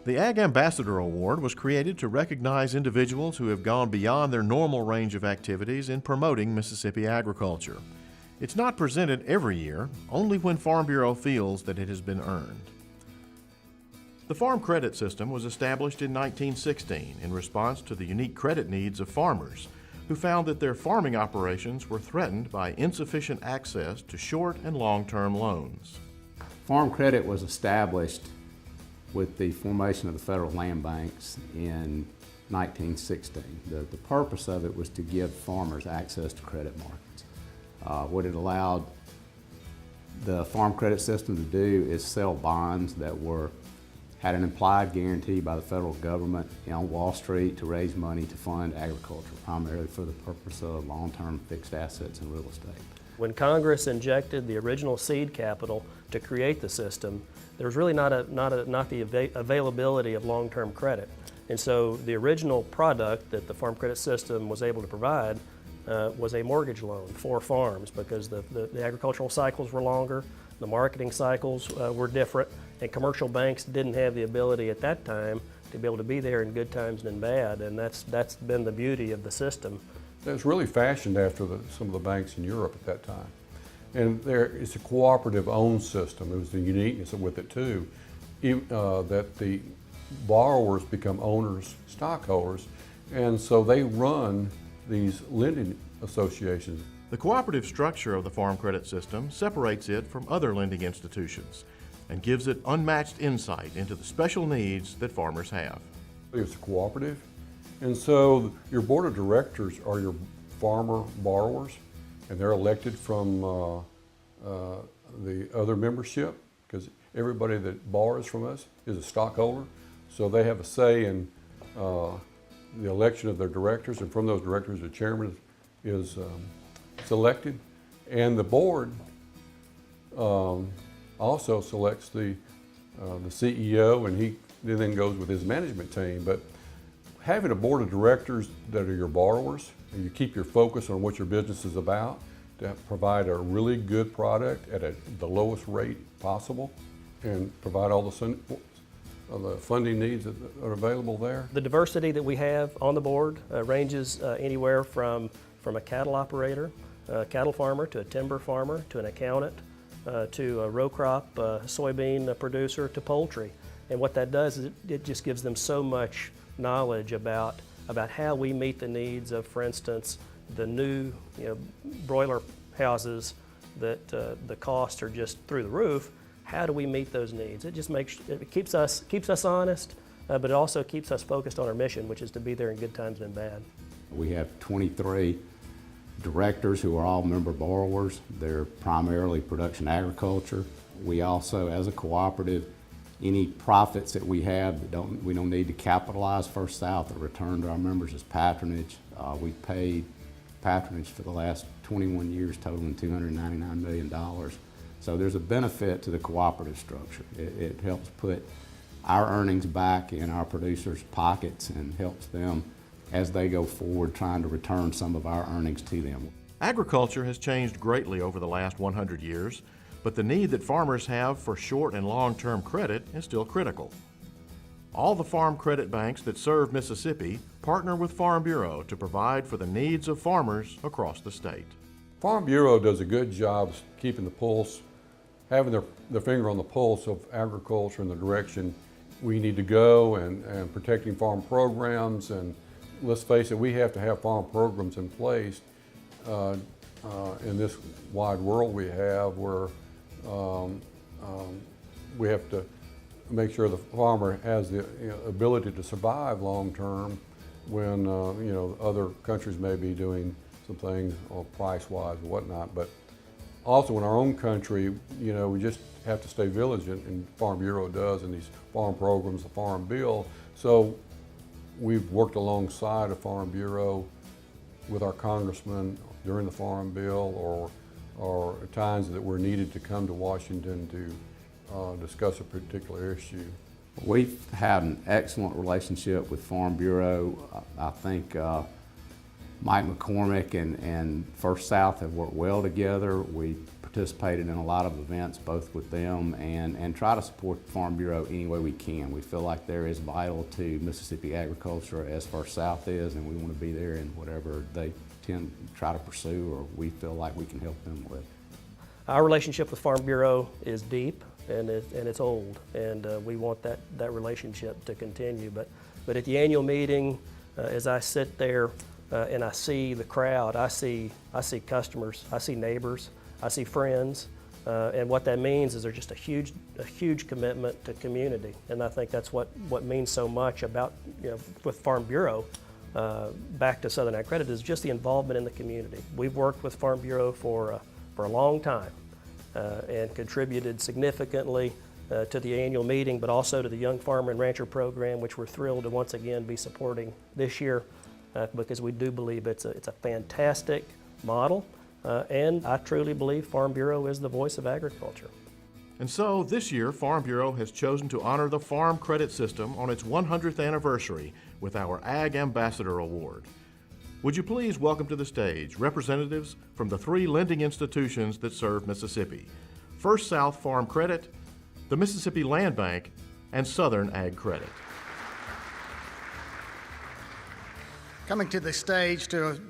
The Ag Ambassador Award was created to recognize individuals who have gone beyond their normal range of activities in promoting Mississippi agriculture. It's not presented every year, only when Farm Bureau feels that it has been earned. The Farm Credit System was established in 1916 in response to the unique credit needs of farmers who found that their farming operations were threatened by insufficient access to short and long-term loans. Farm Credit was established with the formation of the federal land banks in 1916. The purpose of it was to give farmers access to credit markets. What it allowed the Farm Credit System to do is sell bonds that had an implied guarantee by the federal government on Wall Street to raise money to fund agriculture, primarily for the purpose of long-term fixed assets and real estate. When Congress injected the original seed capital to create the system, there was really not the availability of long-term credit. And so the original product that the Farm Credit System was able to provide was a mortgage loan for farms, because the agricultural cycles were longer, the marketing cycles were different, and commercial banks didn't have the ability at that time to be able to be there in good times and in bad, and that's been the beauty of the system. It was really fashioned after some of the banks in Europe at that time. And it's a cooperative-owned system. It was the uniqueness with it too, that the borrowers become owners, stockholders, and so they run these lending associations. The cooperative structure of the Farm Credit System separates it from other lending institutions and gives it unmatched insight into the special needs that farmers have. It's a cooperative, and so your board of directors are your farmer borrowers, and they're elected from the other membership, because everybody that borrows from us is a stockholder, so they have a say in the election of their directors, and from those directors the chairman is selected, and the board also selects the CEO, and he then goes with his management team. But having a board of directors that are your borrowers, and you keep your focus on what your business is about, to provide a really good product at the lowest rate possible, and provide all the funding needs that are available there. The diversity that we have on the board ranges anywhere from a cattle operator, a cattle farmer, to a timber farmer, to an accountant, to a row crop soybean producer, to poultry. And what that does is it just gives them so much knowledge about how we meet the needs of, for instance, the new broiler houses that the costs are just through the roof. How do we meet those needs? It just keeps us honest, but it also keeps us focused on our mission, which is to be there in good times and in bad. We have 23 directors who are all member borrowers. They're primarily production agriculture. We also, as a cooperative, any profits that we have that we don't need to capitalize First South are returned to our members as patronage. We've paid patronage for the last 21 years, totaling $299 million. So there's a benefit to the cooperative structure. It helps put our earnings back in our producers' pockets and helps them as they go forward trying to return some of our earnings to them. Agriculture has changed greatly over the last 100 years, but the need that farmers have for short and long-term credit is still critical. All the farm credit banks that serve Mississippi partner with Farm Bureau to provide for the needs of farmers across the state. Farm Bureau does a good job keeping the pulse, having their finger on the pulse of agriculture and the direction we need to go, and protecting farm programs. And let's face it, we have to have farm programs in place in this wide world we have, where we have to make sure the farmer has the ability to survive long term when other countries may be doing some things price-wise and whatnot. But also in our own country, we just have to stay vigilant, and Farm Bureau does, in these farm programs, the Farm Bill. So we've worked alongside a Farm Bureau with our congressman during the Farm Bill, or times that we're needed to come to Washington to discuss a particular issue. We've had an excellent relationship with Farm Bureau. I think Mike McCormick and First South have worked well together. We participated in a lot of events both with them and try to support the Farm Bureau any way we can. We feel like they're as vital to Mississippi agriculture as First South is, and we want to be there in whatever they tend to try to pursue or we feel like we can help them with. Our relationship with Farm Bureau is deep and it's old, and we want that relationship to continue. But at the annual meeting, as I sit there and I see the crowd, I see customers, I see neighbors, I see friends, and what that means is there's just a huge commitment to community, and I think that's what means so much about, with Farm Bureau. Back to Southern Ag Credit is just the involvement in the community. We've worked with Farm Bureau for a long time and contributed significantly to the annual meeting, but also to the Young Farmer and Rancher program, which we're thrilled to once again be supporting this year because we do believe it's a fantastic model, and I truly believe Farm Bureau is the voice of agriculture. And so this year, Farm Bureau has chosen to honor the Farm Credit System on its 100th anniversary with our Ag Ambassador Award. Would you please welcome to the stage representatives from the 3 lending institutions that serve Mississippi: First South Farm Credit, the Mississippi Land Bank, and Southern Ag Credit. Coming to the stage to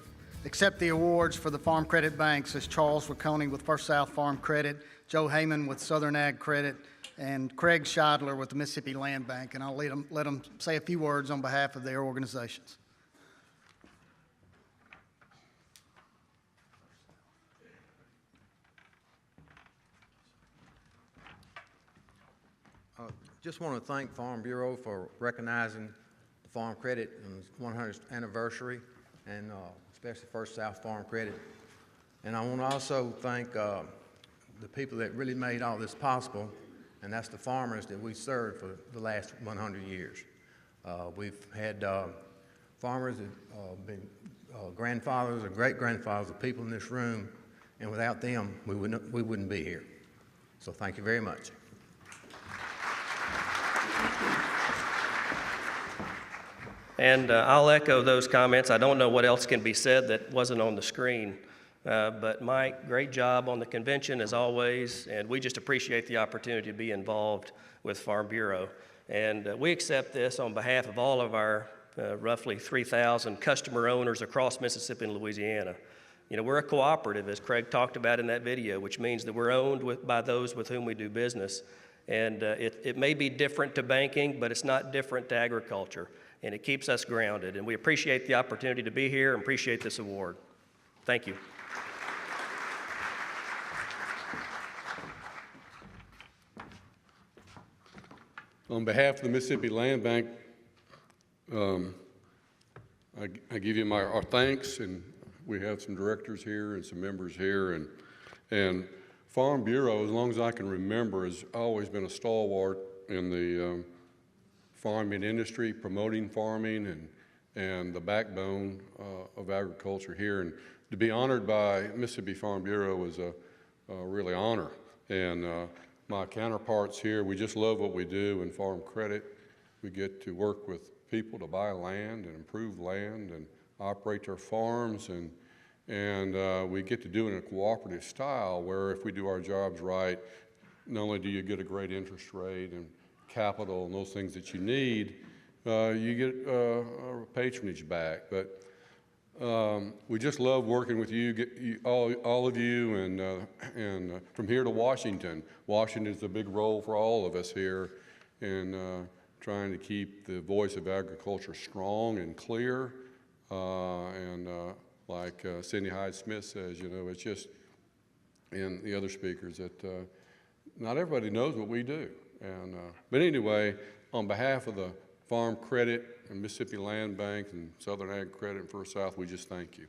accept the awards for the Farm Credit Banks is Charles Riccone with First South Farm Credit, Joe Heyman with Southern Ag Credit, and Craig Scheidler with the Mississippi Land Bank. And I'll let them say a few words on behalf of their organizations. Just want to thank Farm Bureau for recognizing the Farm Credit in its 100th anniversary, and especially First South Farm Credit. And I want to also thank the people that really made all this possible, and that's the farmers that we served for the last 100 years. We've had farmers that have been grandfathers or great-grandfathers of people in this room, and without them, we wouldn't be here. So thank you very much. And I'll echo those comments. I don't know what else can be said that wasn't on the screen. But Mike, great job on the convention as always, and we just appreciate the opportunity to be involved with Farm Bureau. And we accept this on behalf of all of our roughly 3,000 customer owners across Mississippi and Louisiana. We're a cooperative, as Craig talked about in that video, which means that we're owned by those with whom we do business. And it may be different to banking, but it's not different to agriculture. And it keeps us grounded. And we appreciate the opportunity to be here and appreciate this award. Thank you. On behalf of the Mississippi Land Bank, I give you our thanks, and we have some directors here and some members here, and Farm Bureau, as long as I can remember, has always been a stalwart in the farming industry, promoting farming and the backbone of agriculture here. And to be honored by Mississippi Farm Bureau is a really honor. And my counterparts here, we just love what we do in Farm Credit. We get to work with people to buy land and improve land and operate their farms, and we get to do it in a cooperative style where if we do our jobs right, not only do you get a great interest rate and capital and those things that you need, you get patronage back. But we just love working with you, all of you, and from here to Washington. Washington is a big role for all of us here in trying to keep the voice of agriculture strong and clear. Like Cindy Hyde-Smith says, it's just, and the other speakers, that not everybody knows what we do. But anyway, on behalf of the Farm Credit and Mississippi Land Bank and Southern Ag Credit and First South, we just thank you.